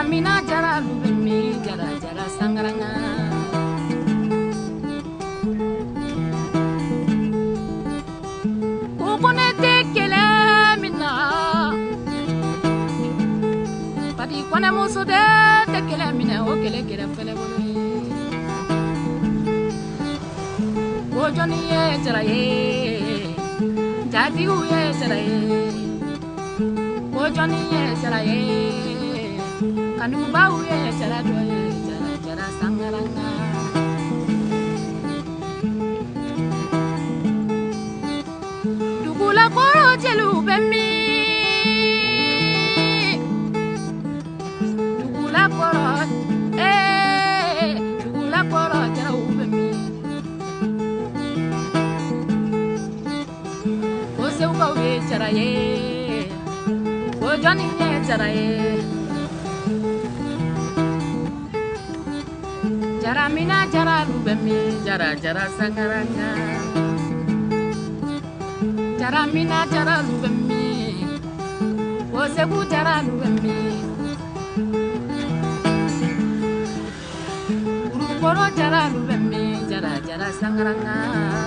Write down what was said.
Jaramina jara lubemi jara jara sangaranga. Ukone tekele mina. Padi kone muso de tekele mina o kele kele fele bolo. Ojoni ye jara ye, jadi uye jara ye. Ojoni ye jara ye. Kanu bau ye jara doye jara jara sangaranga. Dugula koro jelu bemi. Dugula koro dugula koro jara bemi. Ose ubau ye jara ye. Ojoni ye jara ye. Jaramina jara lubemi jara jara sangaranga. Jaramina jara lubemi osebu jara lubemi urukoro jara lubemi jara jara sangaranga.